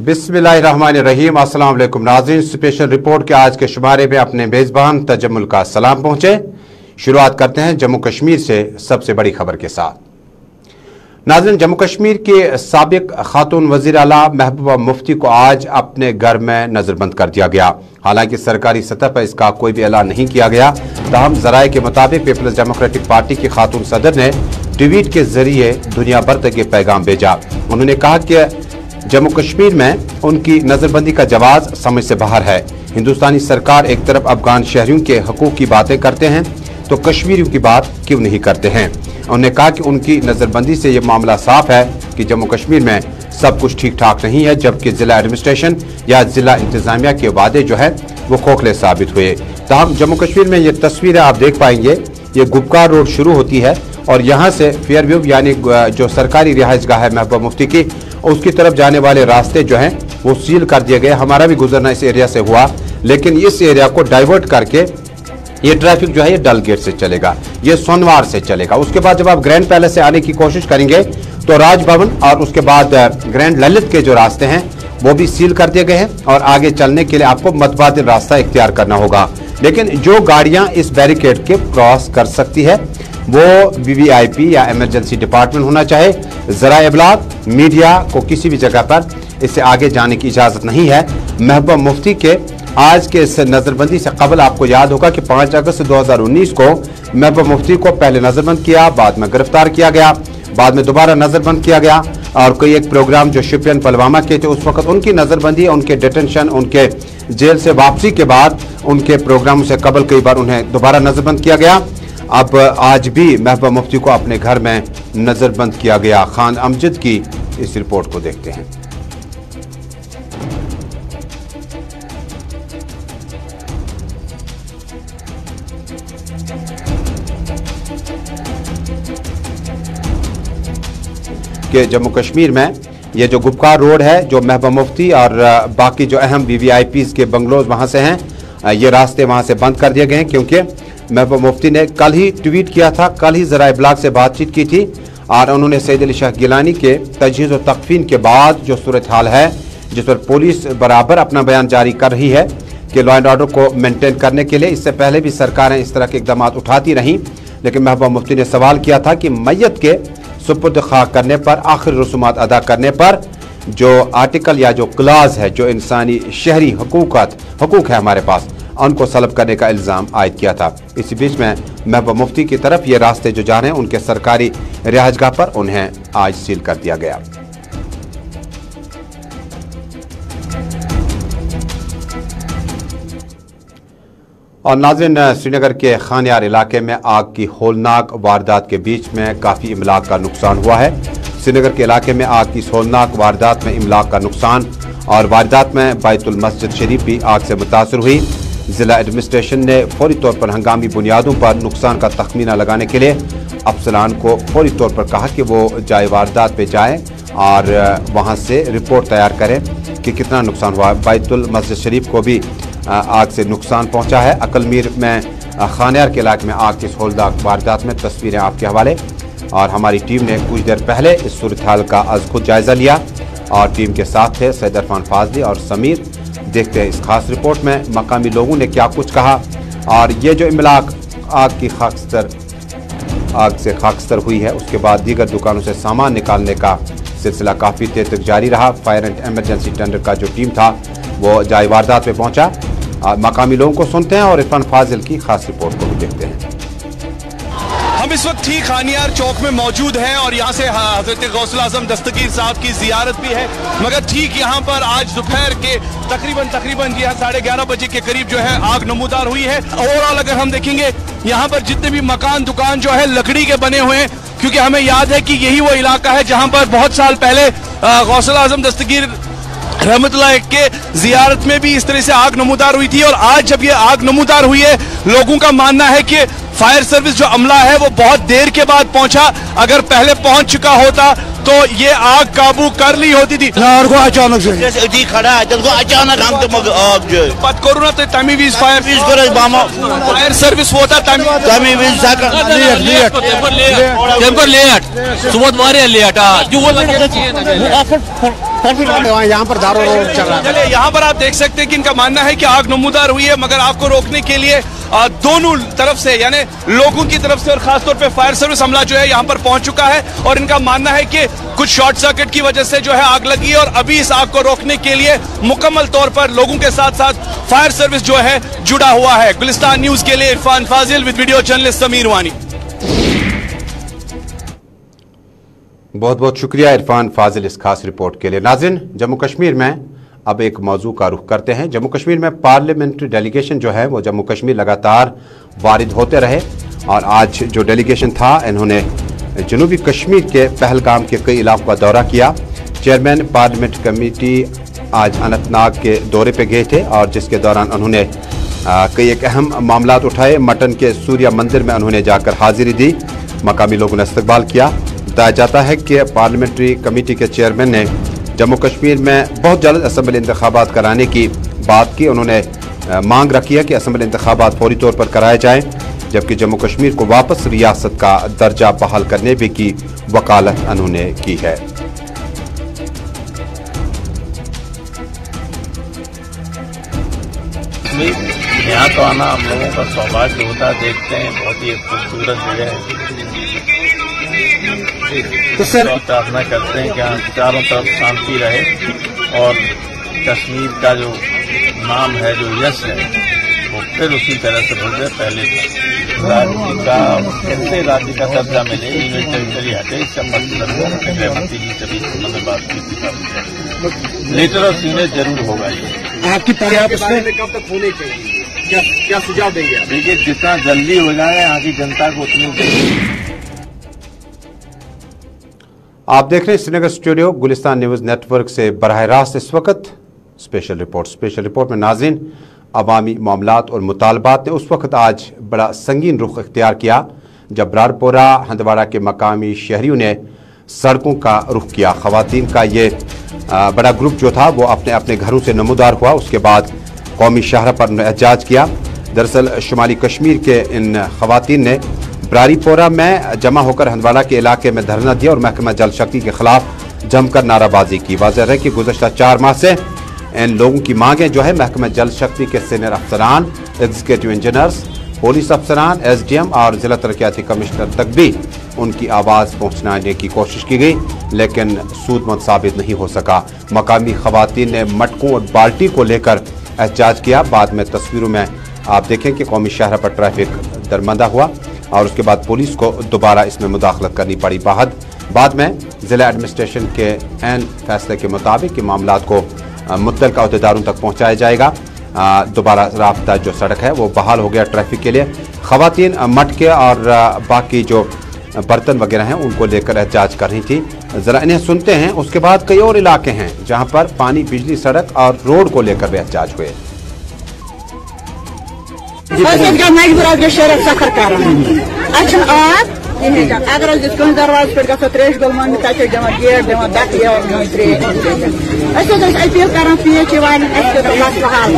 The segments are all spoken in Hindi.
बिस्मिल्लाहिर्रहमानिर्रहीम। अस्सलाम वालेकुम नाज़रीन, स्पेशल रिपोर्ट के आज के शुमारे में अपने मेज़बान तजम्मुल का सलाम पहुँचे। शुरुआत करते हैं जम्मू कश्मीर से सबसे बड़ी खबर के साथ। नाज़रीन, जम्मू कश्मीर के साबिक खातून वज़ीर आला महबूबा मुफ्ती को आज अपने घर में नज़रबंद कर दिया गया। हालांकि सरकारी सतह पर इसका कोई भी ऐलान नहीं किया गया, ताहम ज़राए के मुताबिक पीपल्स डेमोक्रेटिक पार्टी की खातून सदर ने ट्वीट के जरिए दुनिया भर तक ये पैगाम भेजा। उन्होंने कहा कि जम्मू कश्मीर में उनकी नज़रबंदी का जवाब समझ से बाहर है। हिंदुस्तानी सरकार एक तरफ अफगान शहरियों के हकूक़ की बातें करते हैं तो कश्मीरियों की बात क्यों नहीं करते हैं। उन्होंने कहा कि उनकी नज़रबंदी से ये मामला साफ है कि जम्मू कश्मीर में सब कुछ ठीक ठाक नहीं है, जबकि जिला एडमिनिस्ट्रेशन या जिला इंतजामिया के वादे जो है वो खोखले साबित हुए। ताहम जम्मू कश्मीर में ये तस्वीरें आप देख पाएंगे, ये गुपकार रोड शुरू होती है और यहाँ से फेयरव्यू यानी जो सरकारी रिहाइशगाह है महबूबा मुफ्ती की, उसकी तरफ जाने वाले रास्ते जो हैं वो सील कर दिए गए। हमारा भी गुजरना इस एरिया से हुआ, लेकिन इस एरिया को डाइवर्ट करके ये ट्रैफिक जो है ये डल गेट से चलेगा, ये सोनवार से चलेगा। उसके बाद जब आप ग्रैंड पैलेस से आने की कोशिश करेंगे तो राजभवन और उसके बाद ग्रैंड ललित के जो रास्ते हैं वो भी सील कर दिए गए हैं और आगे चलने के लिए आपको मतबादिल रास्ता इख्तियार करना होगा। लेकिन जो गाड़ियां इस बैरिकेड के क्रॉस कर सकती है वो VVIP या इमरजेंसी डिपार्टमेंट होना चाहे, ज़रा इब्लाग मीडिया को किसी भी जगह पर इससे आगे जाने की इजाज़त नहीं है। महबूबा मुफ्ती के आज के इस नज़रबंदी से कबल आपको याद होगा कि 5 अगस्त 2019 को महबूबा मुफ्ती को पहले नज़रबंद किया, बाद में गिरफ्तार किया गया, बाद में दोबारा नज़रबंद किया गया और कोई एक प्रोग्राम जो शिपियन पुलवामा के थे उस वक्त उनकी नज़रबंदी, उनके डिटेंशन, उनके जेल से वापसी के बाद उनके प्रोग्राम से कबल कई बार उन्हें दोबारा नज़रबंद किया गया। अब आज भी महबूबा मुफ्ती को अपने घर में नज़रबंद किया गया। खान अमजद की इस रिपोर्ट को देखते हैं। कि जम्मू कश्मीर में ये जो गुपकार रोड है, जो महबूबा मुफ्ती और बाकी जो अहम VVIPs के बंगलोज वहाँ से हैं, ये रास्ते वहाँ से बंद कर दिए गए हैं क्योंकि महबूबा मुफ्ती ने कल ही ट्वीट किया था, कल ही ज़रा इब्लाग से बातचीत की थी और उन्होंने सैयद अली शाह गिलानी के तजहीज़ और तकफीन के बाद जो सूरत हाल है जिस पर पुलिस बराबर अपना बयान जारी कर रही है कि लॉ एंड ऑर्डर को मेंटेन करने के लिए इससे पहले भी सरकारें इस तरह के इकदाम उठाती रहीं, लेकिन महबूबा मुफ्ती ने सवाल किया था कि मैयत के सुपुर्द खाक करने पर, आखिरी रसूमात अदा करने पर जो आर्टिकल या जो क्लाज है, जो इंसानी शहरी हकूक़ है हमारे पास, उनको सलब करने का इल्ज़ाम आयद किया था। इसी बीच में महबूबा मुफ्ती की तरफ ये रास्ते जो जा रहे हैं उनके सरकारी रिहाइशगाह पर उन्हें आज सील कर दिया गया। और नाज़रीन, श्रीनगर के खानियार इलाके में आग की होलनाक वारदात के बीच में काफ़ी इमलाक का नुकसान हुआ है। श्रीनगर के इलाके में आग की होलनाक वारदात में इमलाक का नुकसान और वारदात में बैतुल मस्जिद शरीफ भी आग से मुतासर हुई। ज़िला एडमिनिस्ट्रेशन ने फौरी तौर पर हंगामी बुनियादों पर नुकसान का तखमीना लगाने के लिए अफसरान को फौरी तौर पर कहा कि वो जाए वारदात पे जाएं और वहां से रिपोर्ट तैयार करें कि कितना नुकसान हुआ। बैतुल मस्जिद शरीफ को भी आग से नुकसान पहुंचा है। अकलमीर में खानियार के इलाके में आग की होलनाक वारदात में तस्वीरें आपके हवाले, और हमारी टीम ने कुछ देर पहले इस सूरत हाल का आज खुद जायजा लिया और टीम के साथ थे सैयद इरफान फाजली और समीर। देखते हैं इस खास रिपोर्ट में मकामी लोगों ने क्या कुछ कहा और ये जो इमलाक आग से खाकस्तर हुई है उसके बाद दीगर दुकानों से सामान निकालने का सिलसिला काफ़ी देर तक जारी रहा। फायर एंड एमरजेंसी टेंडर का जो टीम था वो जाए वारदात पे पहुंचा। मकामी लोगों को सुनते हैं और इरफान फाजिल की खास रिपोर्ट को भी देखते हैं। हम इस वक्त ठीक खानियार चौक में मौजूद हैं और यहाँ से हजरत गौसुल आजम दस्तगीर साहब की जियारत भी है, मगर ठीक यहाँ पर आज दोपहर के तकरीबन जी 11:30 बजे के करीब जो है आग नमूदार हुई है। ओवरऑल अगर हम देखेंगे यहाँ पर जितने भी मकान दुकान जो है लकड़ी के बने हुए हैं क्योंकि हमें याद है कि यही वो इलाका है जहां पर बहुत साल पहले गौसुल आजम दस्तगीर रहमतुल्लाह के जियारत में भी इस तरह से आग नमूदार हुई थी। और आज जब ये आग नमूदार हुई है, लोगों का मानना है कि फायर सर्विस जो अमला है वो बहुत देर के बाद पहुंचा। अगर पहले पहुंच चुका होता तो ये आग काबू कर ली होती थी। अचानक से खड़ा अचानक हम आग जो पत करो तो तमी वीज फायर सर्विस वो था तमी वीज यहाँ पर दारू चल रहा है। यहाँ पर आप देख सकते हैं कि इनका मानना है कि आग नमूदार हुई है, मगर आपको रोकने के लिए दोनों तरफ से यानी लोगों की तरफ से और खासतौर पे फायर सर्विस अमला जो है यहाँ पर पहुंच चुका है। और इनका मानना है कि कुछ शॉर्ट सर्किट की वजह से जो है आग लगी है और अभी इस आग को रोकने के लिए मुकम्मल तौर पर लोगों के साथ साथ फायर सर्विस जो है जुड़ा हुआ है। गुलिस्तान न्यूज के लिए इरफान फाजिल विद वीडियो जर्नलिस्ट समीर वानी। बहुत बहुत शुक्रिया इरफान फाजिल इस खास रिपोर्ट के लिए। नाज़रीन, जम्मू कश्मीर में अब एक मौजू का रुख करते हैं। जम्मू कश्मीर में पार्लियामेंट्री डेलीगेशन जो है वो जम्मू कश्मीर लगातार वारिद होते रहे और आज जो डेलीगेशन था इन्होंने जनूबी कश्मीर के पहलगाम के कई इलाकों का दौरा किया। चेयरमैन पार्लियामेंट्री कमेटी आज अनंतनाग के दौरे पे गए थे और जिसके दौरान उन्होंने कई एक अहम मामला उठाए। मटन के सूर्या मंदिर में उन्होंने जाकर हाजिरी दी, मकामी लोगों ने इस्तकबाल किया। बताया जाता है कि पार्लियामेंट्री कमेटी के चेयरमैन ने जम्मू कश्मीर में बहुत जल्द असम्बली इंतखाबात कराने की बात की। उन्होंने मांग रखी है कि असम्बली इंतखाबात फौरी तौर पर कराए जाएं, जबकि जम्मू कश्मीर को वापस रियासत का दर्जा बहाल करने भी की वकालत उन्होंने की है। यहाँ तो आना हम लोगों का सौभाग्य होता, देखते हैं बहुत ही खूबसूरत जगह है। तो सर प्रार्थना करते हैं कि चारों तरफ शांति रहे और कश्मीर का जो नाम है, जो यश है, वो फिर उसी तरह से बढ़ जाए। पहले राज्य का कैसे राज्य का दर्जा मिले, यूनियन टेरिटरी हटे, इसका मतलब गृहमंत्री जी से भी उन्होंने बात की थी। लेटर ऑफ यूनियन जरूर होगा। ये आपकी कब तक होने चाहिए, क्या सुझाव देंगे? देखिए, जितना जल्दी हो जाए यहाँ की जनता को उतनी। आप देख रहे हैं Srinagar studio Gulistan news network से बराह रास्त इस वक्त स्पेशल रिपोर्ट में नाज़रीन, अवामी मामलात और मुतालबात ने उस वक्त आज बड़ा संगीन रुख इख्तियार किया जब रारपोरा हंदवाड़ा के मकामी शहरियों ने सड़कों का रुख किया। खवातीन का ये बड़ा ग्रुप जो था वो अपने अपने घरों से नमूदार हुआ। उसके बाद कौमी शाहरा पर एहतजाज किया। दरअसल शुमाली कश्मीर के इन खवातीन ने ब्रारीपोरा में जमा होकर हंदवाड़ा के इलाके में धरना दिया और महकमा जल शक्ति के खिलाफ जमकर नाराबाजी की। वाज़ेह है कि गुज़श्ता 4 माह से इन लोगों की मांगें जो है महकमा जल शक्ति के सीनियर अफसरान, एग्जीक्यूटिव इंजीनियर्स, पुलिस अफसरान, SDM और जिला तरक्याती कमिश्नर तक भी उनकी आवाज़ पहुँचाने की कोशिश की गई, लेकिन सूदमंद साबित नहीं हो सका। मकामी खवातीन ने मटकों और बाल्टी को लेकर एहतजाज किया। बाद में तस्वीरों में आप देखें कि कौमी शाहरा पर ट्रैफिक दरमंदा हुआ और उसके बाद पुलिस को दोबारा इसमें मुदाखलत करनी पड़ी। बाद में जिला एडमिनिस्ट्रेशन के ऐन फैसले के मुताबिक कि मामलात को मुत्तलका अहदेदारों तक पहुँचाया जाएगा। दोबारा राब्ता जो सड़क है वो बहाल हो गया ट्रैफिक के लिए। खवातीन मटके और बाकी जो बर्तन वगैरह हैं उनको लेकर एहतजाज कर रही थी। जरा इन्हें सुनते हैं। उसके बाद कई और इलाके हैं जहाँ पर पानी, बिजली, सड़क और रोड को लेकर भी एहतजाज हुए। अगर दरवाजे पे गो त्रेश गल मन गेट दिवान अपील कर पीएच वाले मसला हल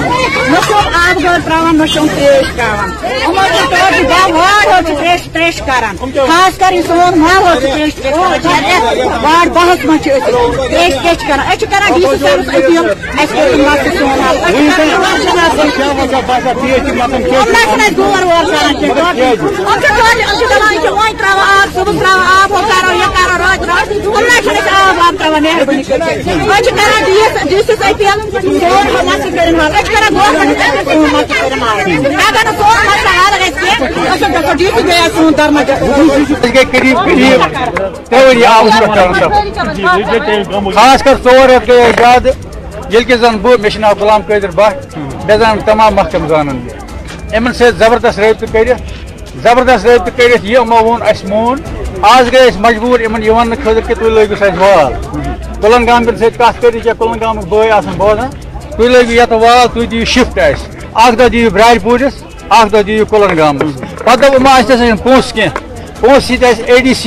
न आब गौर त्रावान न त्रेश कर त्रेश कर खास कर सोन महल वार्ड 10 मह त्रेश कर डीसी साहब अपील गोर वोर कर आब सुबह त्राव आब हो करो ये करो रोज रोज आब त्राव मेहरबानी डीसी अपील सोन मस कर गवर्नमेंट अगर सोन मस हल डीसी गया सोन दरमज खास कर 100 रेत गए ज्यादा ये जन बह मे नाव गुलाम कादिर भट्ट मे जान तमाम महकम जानन इन से जबरदस्त रबत कर यमो वोन अस मोन आज गए मजबूर इन खर कि तुम लगो वाल कुलगाम कत कर कुलगाम बय बोजान तुम लगो ये वाल तुम दिव शिफ्ट अख दह दिव ब्रारपुरिस अख दह दिव कुलगाम पे पोस कह पोस ADC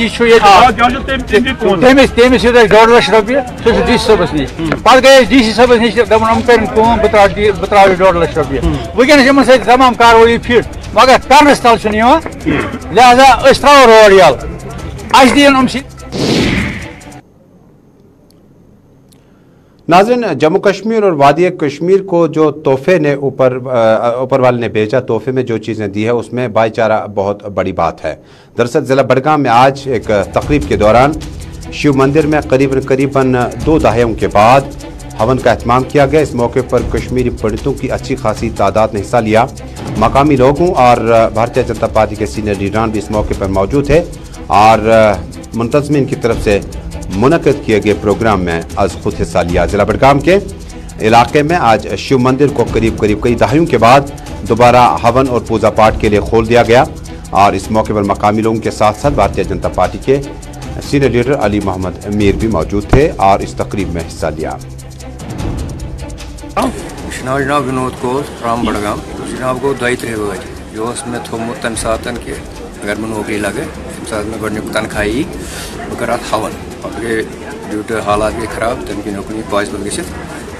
तमिस 1.5 लाख रुपये सह DC सबस नश पे गए DC सबस नश कर बह त्रा 1.5 लाख रुपये वनस इन सत तमाम कार्रवाई फिट मगर करनस तल लिहाजा त्रो रोड यल अस दिन नाज़रीन, जम्मू कश्मीर और वादी कश्मीर को जो तोहफे ने ऊपर वाले ने भेजा, तोहफे में जो चीज़ें दी है उसमें भाईचारा बहुत बड़ी बात है। दरअसल ज़िला बडगाम में आज एक तकरीब के दौरान शिव मंदिर में करीबन 2 दहाइयों के बाद हवन का एहतमाम किया गया। इस मौके पर कश्मीरी पंडितों की अच्छी खासी तादाद ने हिस्सा लिया। मकामी लोगों और भारतीय जनता पार्टी के सीनियर लीडरान भी इस मौके पर मौजूद थे और मुंतज़मीन की तरफ से मुनक़िद किए गए प्रोग्राम में आज खुद हिस्सा लिया। जिला बडगाम के इलाके में आज शिव मंदिर को करीब कई दहाइयों के बाद दोबारा हवन और पूजा पाठ के लिए खोल दिया गया और इस मौके पर मकामी लोगों के साथ साथ भारतीय जनता पार्टी के सीनियर लीडर अली मोहम्मद मीर भी मौजूद थे और इस तकरीब में हिस्सा लिया। जनाब विनोद कौर फ्राम बडगाम जनाब गो 2-3 वज जो मे थोमुत तम सात कि अगर मैं नौकरी लगे तम मे गोक तनख्वाही बह कर हवन पे ड्यूटी हालात गई खराब तम कि नौकरी पॉसिबल गि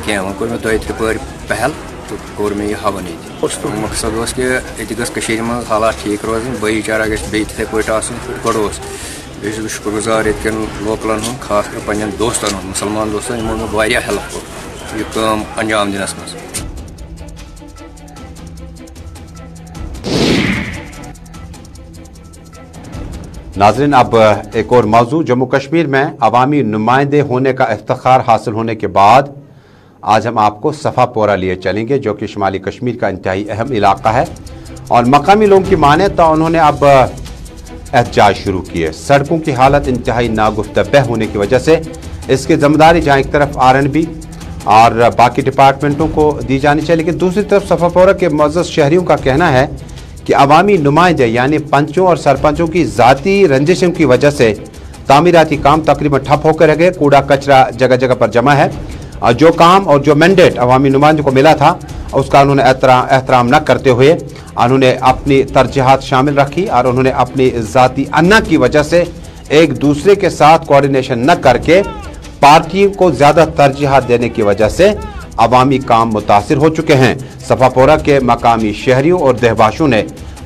क्या वो कोर मे 2-3 पर पहल तो कोर मे यह हवन ये मकसद कि ये मज हालात ठीक रोजन भाईचारा गई पे गो बे शुक्रगुजार ये लोकलन हूँ खास कर पे दोस्तन मुसलमान दोस्तन इन मे हेल्प कोर यह काम अंजाम दिनस मज। नाज़रीन, अब एक और मौजू, जम्मू कश्मीर में अवामी नुमाइंदे होने का इफ्तिखार हासिल होने के बाद आज हम आपको सफ़ापोरा लिए चलेंगे जो कि शुमाली कश्मीर का इंतहाई अहम इलाका है और मकामी लोगों की माने तो उन्होंने अब एहतजाज शुरू किए। सड़कों की हालत इंतहाई नागुफ्तबह होने की वजह से इसकी जिम्मेदारी जहाँ एक तरफ RNB और बाकी डिपार्टमेंटों को दी जानी चाहिए, लेकिन दूसरी तरफ सफ़ापोरा के मुअज़्ज़ज़ शहरियों का कहना है कि अवामी नुमाइंदे यानी पंचों और सरपंचों की ज़ाती रंजिशों की वजह से तामीराती काम तकरीबन ठप होकर रह गए। कूड़ा कचरा जगह जगह पर जमा है और जो काम और जो मैंडेट अवामी नुमाइंदों को मिला था उसका उन्होंने एहतराम न करते हुए उन्होंने अपनी तरजीहात शामिल रखी और उन्होंने अपनी ज़ाती अन्ना की वजह से एक दूसरे के साथ कोऑर्डिनेशन न करके पार्टियों को ज़्यादा तरजीहात देने की वजह से अवामी काम मुतासिर हो चुके हैं। सफ़ापोरा के मकामी शहरियों और देहबाशों ने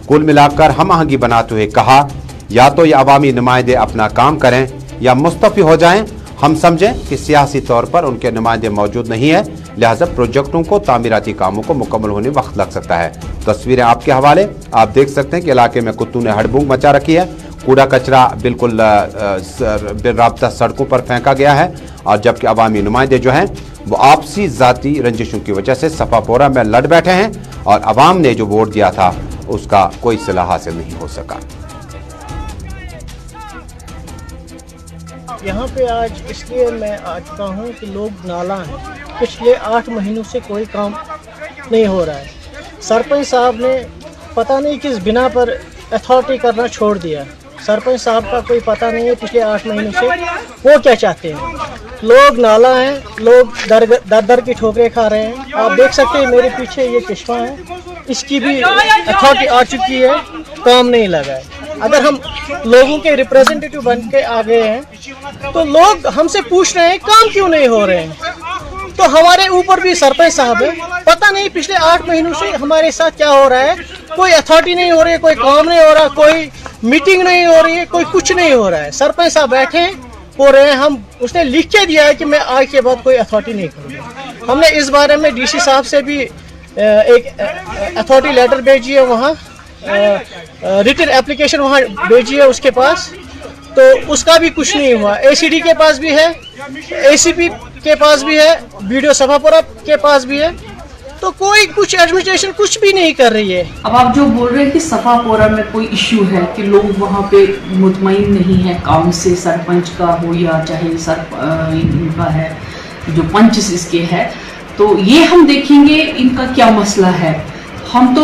कुल मिलाकर हम आहंगी बनाते हुए कहा, या तो ये अवामी नुमाइंदे अपना काम करें या मुस्तफ़ी हो जाएं। हम समझें कि सियासी तौर पर उनके नुमाइंदे मौजूद नहीं है, लिहाजा प्रोजेक्टों को तामीराती कामों को मुकम्मल होने वक्त लग सकता है। तस्वीरें आपके हवाले। आप देख सकते हैं कि इलाके में कुत्तों ने हड़बूंग मचा रखी है। कूड़ा कचरा बिल्कुल बेराब्ता सड़कों पर फेंका गया है और जबकि अवामी नुमाइंदे जो हैं वो आपसी ज़ाती रंजिशों की वजह से सफ़ापोरा में लड़ बैठे हैं और अवाम ने जो वोट दिया था उसका कोई सिला हासिल नहीं हो सका। यहाँ पे आज इसलिए मैं आता हूँ कि लोग नाला हैं, पिछले 8 महीनों से कोई काम नहीं हो रहा है। सरपंच साहब ने पता नहीं किस बिना पर अथॉरिटी करना छोड़ दिया। सरपंच साहब का कोई पता नहीं है पिछले 8 महीनों से वो क्या चाहते हैं। लोग नाला हैं, लोग दर की ठोकरें खा रहे हैं। आप देख सकते हैं मेरे पीछे ये चश्मा है, इसकी भी अथॉरिटी आ चुकी है, काम नहीं लगा है। अगर हम लोगों के रिप्रेजेंटेटिव बन के आ गए हैं तो लोग हमसे पूछ रहे हैं काम क्यों नहीं हो रहे हैं। तो हमारे ऊपर भी सरपंच साहब है, पता नहीं पिछले 8 महीनों से हमारे साथ क्या हो रहा है। कोई अथॉरिटी नहीं हो रही है, कोई काम नहीं हो रहा, कोई मीटिंग नहीं हो रही है, कोई कुछ नहीं हो रहा है। सरपंच साहब बैठे हो रहे हैं, हम उसने लिख के दिया है कि मैं आज के बाद कोई अथॉरिटी नहीं करूँगा। हमने इस बारे में DC साहब से भी एक अथॉरिटी लेटर भेजी है, वहाँ रिटन एप्लीकेशन वहाँ भेजी है उसके पास, तो उसका भी कुछ नहीं हुआ। ACD के पास भी है, ACP के पास भी है, BDO सफ़ापोरा के पास भी है, तो कोई कुछ एडमिनिस्ट्रेशन कुछ भी नहीं कर रही है। अब आप जो बोल रहे हैं कि सफ़ापोरा में कोई इश्यू है कि लोग वहाँ पे मुतमईन नहीं है काम से, सरपंच का हो या चाहे इनका है जो पंच इसके है, तो ये हम देखेंगे इनका क्या मसला है। हम तो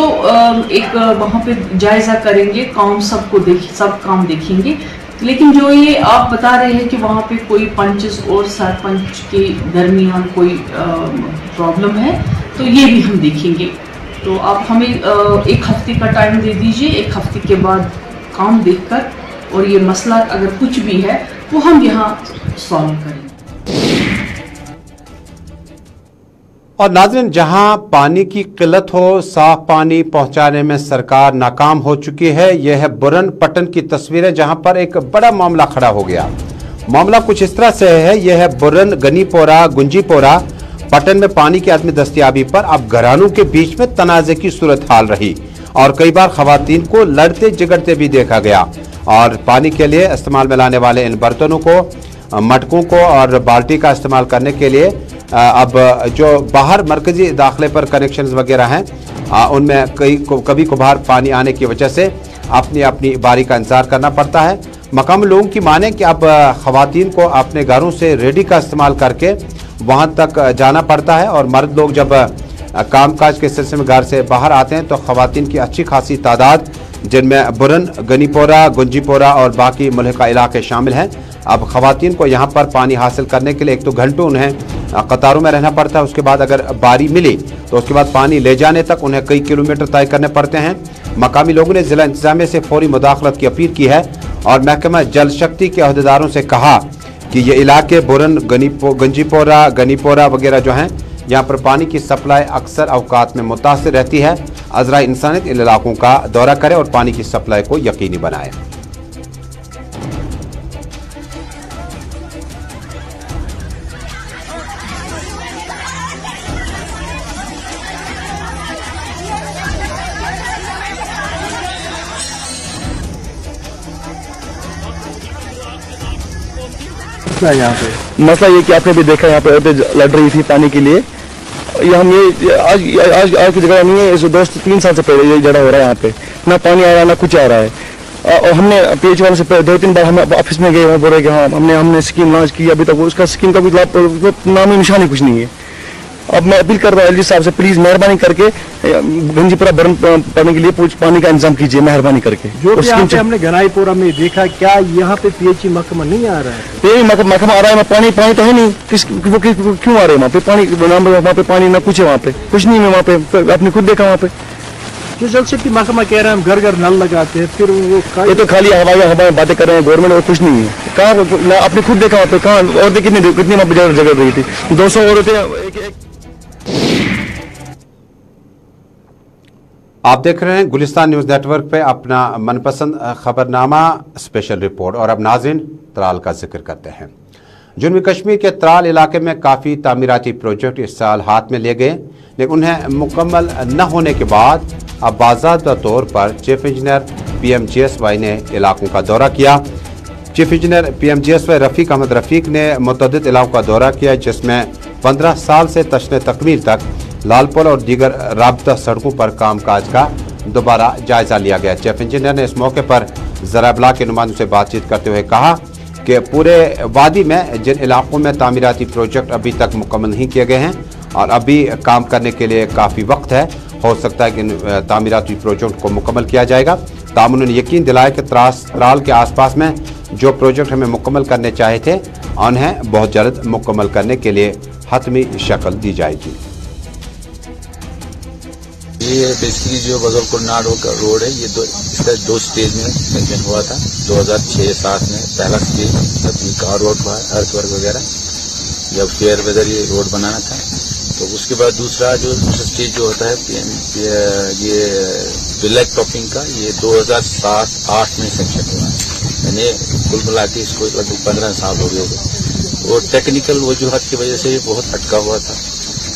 एक वहाँ पे जायजा करेंगे, काम सब काम देखेंगे, लेकिन जो ये आप बता रहे हैं कि वहाँ पे कोई पंचेस और सरपंच के दरमियान कोई प्रॉब्लम है, तो ये भी हम देखेंगे। तो आप हमें 1 हफ्ते का टाइम दे दीजिए, 1 हफ्ते के बाद काम देखकर और ये मसला अगर कुछ भी है वो हम यहाँ सॉल्व करेंगे। और नाज़रीन, जहां पानी की किल्लत हो, साफ पानी पहुंचाने में सरकार नाकाम हो चुकी है। यह है बुरन पट्टन की तस्वीरें, जहां पर एक बड़ा मामला खड़ा हो गया। मामला कुछ इस तरह से है। यह है बुरन, गनीपोरा, गुंजीपोरा पट्टन में पानी की अदम दस्तियाबी पर अब घरानों के बीच में तनाज़े की सूरत हाल रही और कई बार खवातीन को लड़ते झगड़ते भी देखा गया। और पानी के लिए इस्तेमाल में लाने वाले इन बर्तनों को, मटकों को और बाल्टी का इस्तेमाल करने के लिए अब जो बाहर मरकजी दाखिले पर कनेक्शन वगैरह हैं, उनमें कभी कभार पानी आने की वजह से अपनी अपनी बारी का इंतजार करना पड़ता है। मकामी लोगों की माने कि अब खवातीन को अपने घरों से रेडी का इस्तेमाल करके वहां तक जाना पड़ता है और मर्द लोग जब कामकाज के सिलसिले में घर से बाहर आते हैं तो खवातीन की अच्छी खासी तादाद, जिनमें बुरन, गनीपोरा, गुंजीपोरा और बाकी मुल्हिका इलाके शामिल हैं। अब खवातीन को यहाँ पर पानी हासिल करने के लिए एक तो घंटों उन्हें कतारों में रहना पड़ता है, उसके बाद अगर बारी मिली तो उसके बाद पानी ले जाने तक उन्हें कई किलोमीटर तय करने पड़ते हैं। मकामी लोगों ने जिला इंतजामिया से फौरी मुदाखलत की अपील की है और महकमा जल शक्ति के अहदेदारों से कहा कि ये इलाके बुरन, गंजीपोरा, गनीपोरा वगैरह जो हैं, यहाँ पर पानी की सप्लाई अक्सर अवकात में मुतासिर रहती है। अज़रा इंसानियत इन इलाकों का दौरा करे और पानी की सप्लाई को यकीनी बनाए। यहाँ पे मसला ये कि आपने भी देखा, यहाँ पे औरतें लड़ रही थी पानी के लिए। ये हम ये आज की जगह नहीं है, इस 2-3 साल से पहले ये जड़ा हो रहा है। यहाँ पे ना पानी आ रहा है ना कुछ आ रहा है। और हमने PH वालों से 2-3 बार हम ऑफिस में गए, वहाँ बोल रहे कि हाँ हमने स्कीम लॉन्च की, अभी तक उसका स्कीम का कुछ नाम ही निशान ही कुछ नहीं है। अब मैं अपील कर रहा हूँ LG साहब से, प्लीज मेहरबानी करके गंजीपुरा बर्न पड़ने के लिए पानी का इंतजाम कीजिए, मेहरबानी करके। जो यहाँ पे हमने गनाईपुरा में देखा, क्या यहाँ पे PH महकमा नहीं आ रहा है? महकमा आ रहा है, पानी तो है नहीं, क्यों आ रहे हैं वहाँ पे पानी? वहाँ पे पानी ना कुछ है, वहाँ पे कुछ नहीं है। वहाँ पे आपने खुद देखा, वहाँ पे जो जल शक्ति महकमा कह रहे हैं हम घर घर नल लगाते हैं, फिर वो ये तो खाली हवाएं बातें कर रहे हैं गवर्नमेंट, और कुछ नहीं है। कहाँ आपने खुद देखा वहाँ पे, कहाँ औरतें कितनी वहाँ पे जगह रही थी, 200 औरतें। आप देख रहे हैं गुलिस्तान न्यूज़ नेटवर्क पे अपना मनपसंद खबरनामा स्पेशल रिपोर्ट। और अब नाज़रीन, त्राल का जिक्र करते हैं। जुनूबी कश्मीर के त्राल इलाके में काफ़ी तामीराती प्रोजेक्ट इस साल हाथ में लिए गए, लेकिन उन्हें मुकम्मल न होने के बाद अब बाज़ाब्ता तौर पर चीफ इंजीनियर PMGSY ने इलाकों का दौरा किया। चीफ इंजीनियर PMGSY रफ़ीक अहमद रफ़ीक ने मुतअद्दिद इलाकों का दौरा किया, जिसमें 15 साल से तशने तकमील तक लालपुर और दीगर राबता सड़कों पर कामकाज का दोबारा जायजा लिया गया। चीफ इंजीनियर ने इस मौके पर ज़राइबला के नुमाइंदों से बातचीत करते हुए कहा कि पूरे वादी में जिन इलाकों में तामीराती प्रोजेक्ट अभी तक मुकम्मल नहीं किए गए हैं और अभी काम करने के लिए काफ़ी वक्त है, हो सकता है कि इन तामीराती प्रोजेक्ट को मुकम्मल किया जाएगा। ताम उन्होंने यकीन दिलाया कि त्राल के आसपास में जो प्रोजेक्ट हमें मुकम्मल करने चाहे थे, उन्हें बहुत जल्द मुकम्मल करने के लिए हतमी शक्ल दी जाएगी। ये बेसिकली जो बगलपुर नाड़ का रोड है, ये इसका 2 स्टेज में सेंक्शन हुआ था। 2006-07 में पहला स्टेज जब ये कार रोड हुआ, अर्थवर्क वगैरह, जब फेयर वेदर ये रोड बनाना था, तो उसके बाद दूसरा स्टेज जो होता है ये ब्लैक टॉपिंग का, ये 2007-08 में सेंक्शन हुआ है। यानी कुल मिला के इसको लगभग 15 साल हो गए थे। वो टेक्निकल वजूहत की वजह से बहुत अटका हुआ था।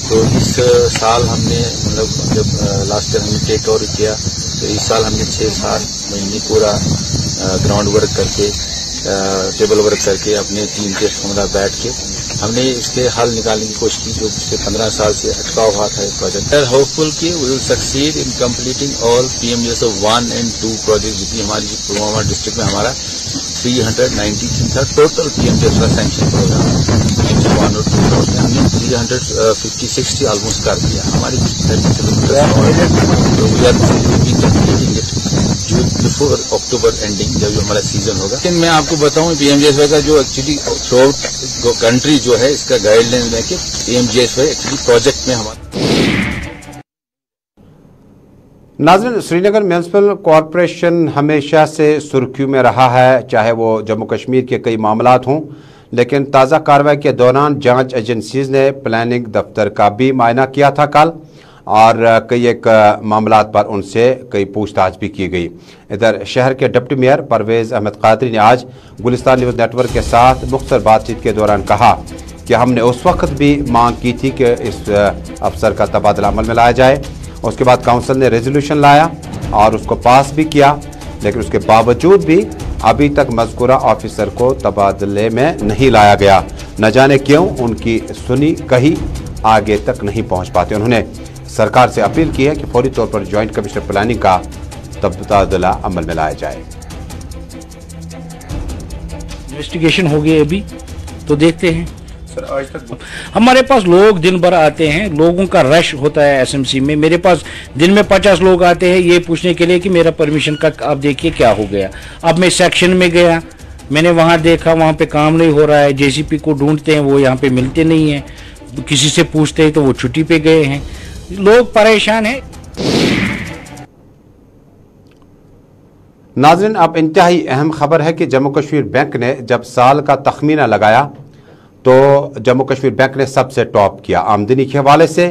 तो इस साल हमने जब लास्ट ईयर हमने टेक ओवर किया, तो इस साल हमने 6-7 महीने पूरा ग्राउंड वर्क करके, टेबल वर्क करके, अपने टीम के साथ बैठ के हमने इसके हल निकालने की कोशिश की, जो पिछले 15 साल से अटका हुआ था प्रोजेक्ट। होपफुल कि we will succeed in completing all PMGSY 1 and 2 project, जितनी हमारी पुलवामा डिस्ट्रिक्ट में हमारा 393 था टोटल PMGSY सैंक्शन प्रोग्राम। 1 और 2 हमने 350-60 ऑलमोस्ट कर दिया। हमारी 30 किलोमीटर और we are completing before October ending, जब हमारा सीजन होगा। लेकिन मैं आपको बताऊं पीएमजीएसवाई का जो एक्चुअली थ्रू आउट कंट्री जो है इसका गाइडलाइन है कि पीएमजीएसवाई एक्चुअली प्रोजेक्ट में हमारा। नाज़रीन, श्रीनगर म्यूनिसिपल कॉरपोरेशन हमेशा से सुर्खियों में रहा है, चाहे वो जम्मू कश्मीर के कई मामलात हों, लेकिन ताज़ा कार्रवाई के दौरान जांच एजेंसीज ने प्लानिंग दफ्तर का भी मायना किया था कल, और कई एक मामलात पर उनसे कई पूछताछ भी की गई। इधर शहर के डिप्टी मेयर परवेज़ अहमद कादरी ने आज गुलिस्तान न्यूज़ नेटवर्क के साथ मुख्तसर बातचीत के दौरान कहा कि हमने उस वक्त भी मांग की थी कि इस अफसर का तबादला अमल में लाया जाए। उसके बाद काउंसिल ने रेजोल्यूशन लाया और उसको पास भी किया, लेकिन उसके बावजूद भी अभी तक मज़कूरा ऑफिसर को तबादले में नहीं लाया गया। न जाने क्यों उनकी सुनी कहीं आगे तक नहीं पहुंच पाते। उन्होंने सरकार से अपील की है कि फौरी तौर पर ज्वाइंट कमिश्नर प्लानिंग का तबादला अमल में लाया जाए। इन्वेस्टिगेशन हो गई अभी, तो देखते हैं। सर, आज तक हमारे पास लोग दिन भर आते हैं, लोगों का रश होता है एसएमसी में। मेरे पास दिन में 50 लोग आते हैं ये पूछने के लिए कि मेरा परमिशन का आप देखिए क्या हो गया। अब मैं सेक्शन में गया, मैंने वहां देखा वहां पे काम नहीं हो रहा है, जेसीपी को ढूंढते हैं वो यहाँ पे मिलते नहीं है, किसी से पूछते हैं तो वो छुट्टी पे गए हैं, लोग परेशान हैं। नाज़रीन, अब इंतहाई अहम खबर है कि जम्मू कश्मीर बैंक ने जब साल का तखमीना लगाया तो जम्मू कश्मीर बैंक ने सबसे टॉप किया आमदनी के हवाले से,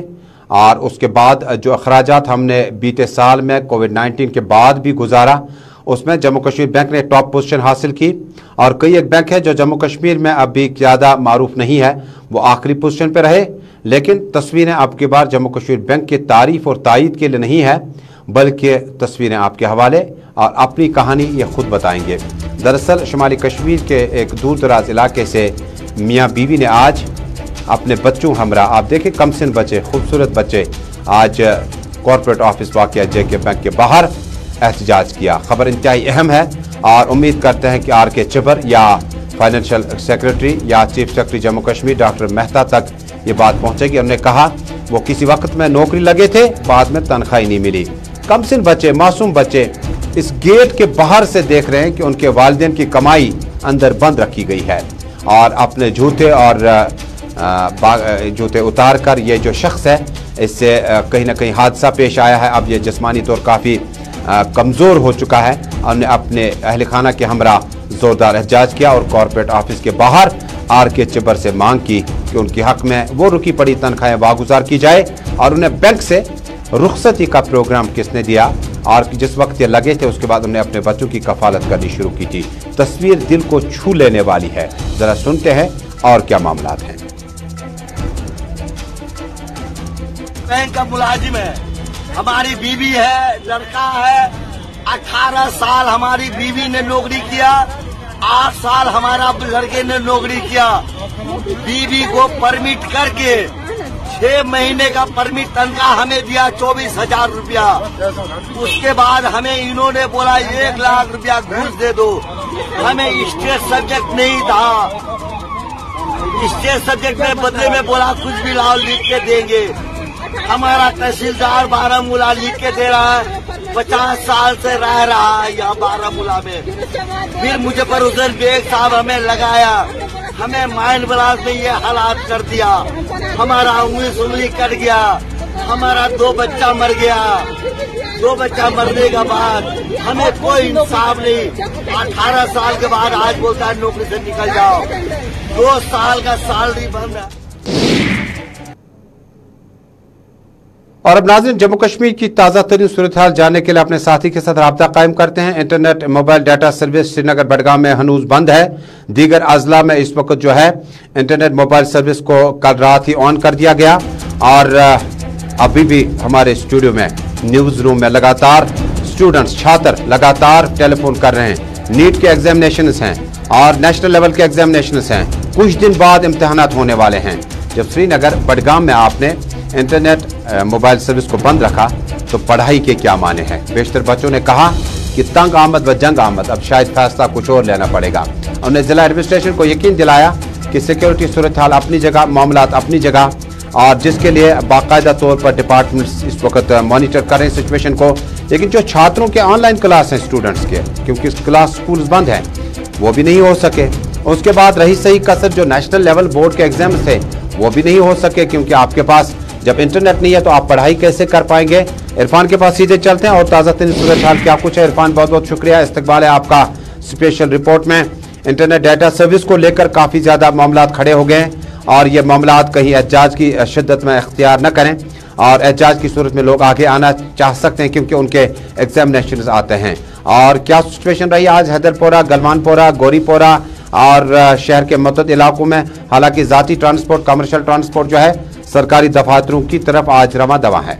और उसके बाद जो अखराजात हमने बीते साल में कोविड-19 के बाद भी गुजारा, उसमें जम्मू कश्मीर बैंक ने टॉप पोजीशन हासिल की। और कई एक बैंक है जो जम्मू कश्मीर में अभी ज़्यादा मारूफ नहीं है, वो आखिरी पोजीशन पर रहे। लेकिन तस्वीरें आपके बार जम्मू कश्मीर बैंक की तारीफ और तायीद के लिए नहीं है, बल्कि तस्वीरें आपके हवाले और अपनी कहानी ये खुद बताएंगे। दरअसल शुमाली कश्मीर के एक दूर दराज इलाके से मियाँ बीवी ने आज अपने बच्चों हमरा, आप देखें कमसिन बच्चे, खूबसूरत बच्चे, आज कॉर्पोरेट ऑफिस वाक़या जेके बैंक के बाहर एहतजाज किया। खबर इंतहाई अहम है और उम्मीद करते हैं कि RK चिबर या फाइनेंशियल सेक्रेटरी या chief secretary Jammu Kashmir doctor Mehta तक ये बात पहुंचेगी। उन्होंने कहा वो किसी वक्त में नौकरी लगे थे, बाद में तनख्वाह नहीं मिली। कमसिन बच्चे, मासूम बच्चे इस गेट के बाहर से देख रहे हैं कि उनके वालिदैन की कमाई अंदर बंद रखी गई है, और अपने जूते और जूते उतार कर ये जो शख्स है इससे कहीं ना कहीं हादसा पेश आया है। अब ये जिस्मानी तौर काफ़ी कमज़ोर हो चुका है। हमने अपने अहल खाना के हमरा ज़ोरदार एहतजाज किया और कॉर्पोरेट ऑफिस के बाहर RK चिबर से मांग की कि उनके हक में वो रुकी पड़ी तनख्वाहें वागुजार की जाए, और उन्हें बैंक से रुखसती का प्रोग्राम किसने दिया, और जिस वक्त ये लगे थे उसके बाद उन्हें अपने बच्चों की कफालत करनी शुरू की थी। तस्वीर दिल को छू लेने वाली है, जरा सुनते हैं और क्या मामलात हैं। बैंक का मुलाजिम है, हमारी बीवी है, लड़का है, 18 साल हमारी बीवी ने नौकरी किया, 8 साल हमारा लड़के ने नौकरी किया। बीवी को परमिट करके 6 महीने का परमिट तनख्वाह हमें दिया 24,000 रुपया। उसके बाद हमें इन्होंने बोला 1 लाख रुपया घूस दे दो। हमें स्टेट सब्जेक्ट नहीं था, स्टेट सब्जेक्ट में बदले में बोला कुछ भी लाओ लिख के देंगे। हमारा तहसीलदार बारामूला लिख के दे रहा है, 50 साल से रह रहा है यहाँ बारामूला में। फिर मुजफ्फरुद्दीन बेग साहब हमें लगाया, हमें माइन ब्लास में ये हालात कर दिया, हमारा उंगली कट गया, हमारा 2 बच्चा मर गया। 2 बच्चा मरने के बाद हमें कोई इंसाफ नहीं। 18 साल के बाद आज बोलता है नौकरी से निकल जाओ, 2 साल का सैलरी बंद है। और अब नाज़रीन, जम्मू कश्मीर की ताज़ा तरीन सूरत हाल जानने के लिए अपने साथी के साथ राब्ता कायम करते हैं। Internet mobile data service Srinagar Budgam में हनूज बंद है। दीगर अजला में इस वक्त जो है इंटरनेट मोबाइल सर्विस को कल रात ही ऑन कर दिया गया, और अभी भी हमारे स्टूडियो में न्यूज़ रूम में लगातार स्टूडेंट्स, छात्र लगातार टेलीफोन कर रहे हैं। नीट के एग्जामिनेशन हैं और नेशनल लेवल के एग्जामिनेशन हैं, कुछ दिन बाद इम्तहानात होने वाले हैं। जब श्रीनगर बडगाम में आपने इंटरनेट मोबाइल सर्विस को बंद रखा तो पढ़ाई के क्या माने हैं। बेशतर बच्चों ने कहा कि तंग आमद व जंग आमद, अब शायद फैसला कुछ और लेना पड़ेगा। उन्होंने जिला एडमिनिस्ट्रेशन को यकीन दिलाया कि सिक्योरिटी सूरत हाल अपनी जगह, मामलात अपनी जगह, और जिसके लिए बाकायदा तौर पर डिपार्टमेंट्स इस वक्त मॉनिटर कर रहे हैं सिचुएशन को लेकिन जो छात्रों के ऑनलाइन क्लास हैं स्टूडेंट्स के, क्योंकि क्लास स्कूल बंद हैं, वो भी नहीं हो सके। उसके बाद रही सही कसर जो नेशनल लेवल बोर्ड के एग्जाम थे वो भी नहीं हो सके, क्योंकि आपके पास जब इंटरनेट नहीं है तो आप पढ़ाई कैसे कर पाएंगे। इरफान के पास सीधे चलते हैं और ताज़ा तरीन सूरत हाल क्या कुछ है। इरफान, बहुत बहुत शुक्रिया, इस्तकबाल है आपका स्पेशल रिपोर्ट में। इंटरनेट डाटा सर्विस को लेकर काफ़ी ज़्यादा मामला खड़े हो गए हैं और ये मामला कहीं एहतजाज की शिद्दत में इख्तियार न करें, और एहतजाज की सूरत में लोग आगे आना चाह सकते हैं क्योंकि उनके एग्जामिनेशन आते हैं। और क्या सिचुएशन रही आज हैदरपोरा, गलमानपोरा, गोरीपोरा और शहर के मुतअद्दिद इलाकों में। हालांकि ज़ाती ट्रांसपोर्ट, कमर्शियल ट्रांसपोर्ट जो है सरकारी दफातरों की तरफ आज रवा दवा है।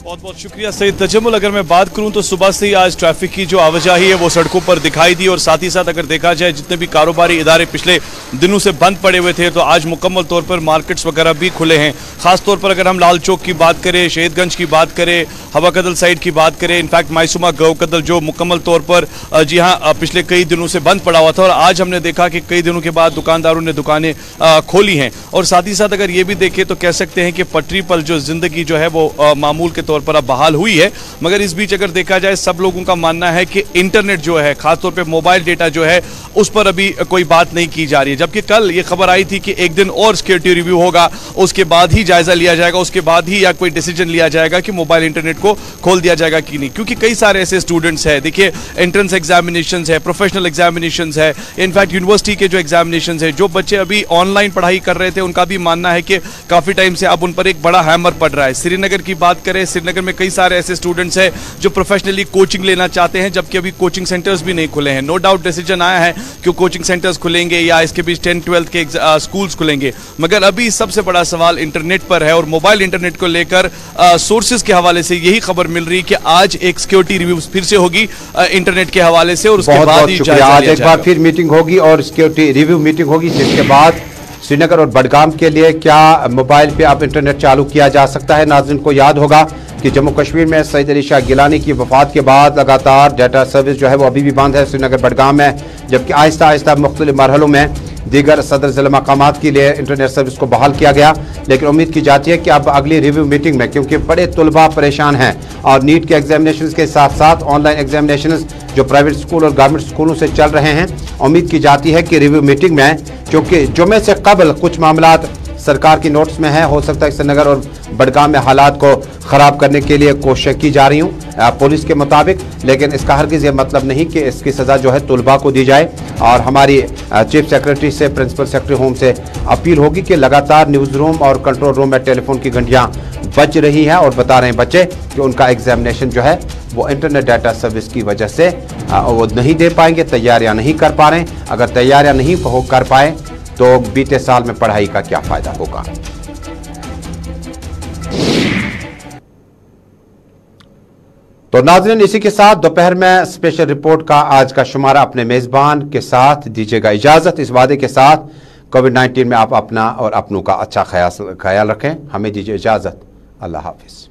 बहुत बहुत शुक्रिया सईद तजम्मुल। अगर मैं बात करूं तो सुबह से ही आज ट्रैफिक की जो आवाजाही है वो सड़कों पर दिखाई दी, और साथ ही साथ अगर देखा जाए जितने भी कारोबारी इदारे पिछले दिनों से बंद पड़े हुए थे तो आज मुकम्मल तौर पर मार्केट्स वगैरह भी खुले हैं। खास तौर पर अगर हम लाल चौक की बात करें, शहीदगंज की बात करें, हवा कदल साइड की बात करें, इनफैक्ट मायसूमा गौ कदल जो मुकम्मल तौर पर जी हाँ पिछले कई दिनों से बंद पड़ा हुआ था, और आज हमने देखा कि कई दिनों के बाद दुकानदारों ने दुकानें खोली हैं। और साथ ही साथ अगर ये भी देखें तो कह सकते हैं कि पटरी पर जो जिंदगी जो है वो मामूल के तौर पर अब बहाल हुई है। मगर इस बीच अगर देखा जाए सब लोगों का मानना है कि इंटरनेट जो है, खासतौर पे मोबाइल डेटा जो है, उस पर अभी कोई बात नहीं की जा रही है। जबकि कल ये खबर आई थी कि एक दिन और सिक्योरिटी रिव्यू होगा, उसके बाद ही जायजा लिया जाएगा, उसके बाद ही या कोई डिसीजन लिया जाएगा कि मोबाइल इंटरनेट को खोल दिया जाएगा कि नहीं। क्योंकि कई सारे ऐसे स्टूडेंट्स हैं, देखिए एंट्रेंस एग्जामिनेशन है, प्रोफेशनल एग्जामिनेशन है, इनफैक्ट यूनिवर्सिटी के जो एग्जामिनेशन है, जो बच्चे अभी ऑनलाइन पढ़ाई कर रहे थे उनका भी मानना है कि काफी टाइम से अब उन पर एक बड़ा हैमर पड़ रहा है। श्रीनगर की बात करें, श्रीनगर में कई सारे ऐसे स्टूडेंट्स हैं जो प्रोफेशनली कोचिंग लेना चाहते हैं, जबकि अभी कोचिंग सेंटर्स भी नहीं खुले हैं। नो डाउट डिसीजन आया है कि कोचिंग सेंटर्स खुलेंगे या इसके बीच 10-12 के स्कूल्स खुलेंगे, मगर अभी सबसे बड़ा सवाल इंटरनेट पर है। और मोबाइल इंटरनेट को लेकर सोर्सेज के हवाले से यही खबर मिल रही है कि आज एक सिक्योरिटी रिव्यू फिर से होगी इंटरनेट के हवाले से, और उसके बाद ही आज एक बार फिर मीटिंग होगी और सिक्योरिटी रिव्यू मीटिंग होगी, जिसके बाद श्रीनगर और बडगाम के लिए क्या मोबाइल पे आप इंटरनेट चालू किया जा सकता है। नाज़रीन को याद होगा कि जम्मू कश्मीर में सईद अली शाह गिलानी की वफात के बाद लगातार डाटा सर्विस जो है वो अभी भी बंद है श्रीनगर बडगाम में, जबकि आहिस्ता आहिस्ता मुख्तलिफ मरहलों में दीगर सदर ज़िला मकामात के लिए इंटरनेट सर्विस को बहाल किया गया। लेकिन उम्मीद की जाती है कि अब अगली रिव्यू मीटिंग में, क्योंकि बड़े तुलबा परेशान हैं और नीट के एग्जामिनेशन के साथ साथ ऑनलाइन एग्जामिनेशन जो प्राइवेट स्कूल और गवर्नमेंट स्कूलों से चल रहे हैं, उम्मीद की जाती है कि रिव्यू मीटिंग में, क्योंकि जुमे से कबल कुछ मामला सरकार की नोट्स में है, हो सकता है श्रीनगर और बडगाम में हालात को ख़राब करने के लिए कोशिश की जा रही हूँ पुलिस के मुताबिक, लेकिन इसका हरगिज़ ये मतलब नहीं कि इसकी सज़ा जो है तुलबा को दी जाए। और हमारी चीफ सेक्रेटरी से, प्रिंसिपल सेक्रेटरी होम से अपील होगी कि लगातार न्यूज़ रूम और कंट्रोल रूम में टेलीफोन की घंटियाँ बज रही हैं और बता रहे हैं बच्चे कि उनका एग्जामिनेशन जो है वो इंटरनेट डाटा सर्विस की वजह से वो नहीं दे पाएंगे, तैयारियाँ नहीं कर पा रहे हैं। अगर तैयारियाँ नहीं कर पाए तो बीते साल में पढ़ाई का क्या फायदा होगा। तो नाज़रीन, इसी के साथ दोपहर में स्पेशल रिपोर्ट का आज का शुमारा अपने मेजबान के साथ दीजिएगा इजाजत, इस वादे के साथ कोविड-19 में आप अपना और अपनों का अच्छा ख्याल रखें। हमें दीजिए इजाजत। अल्लाह हाफिज।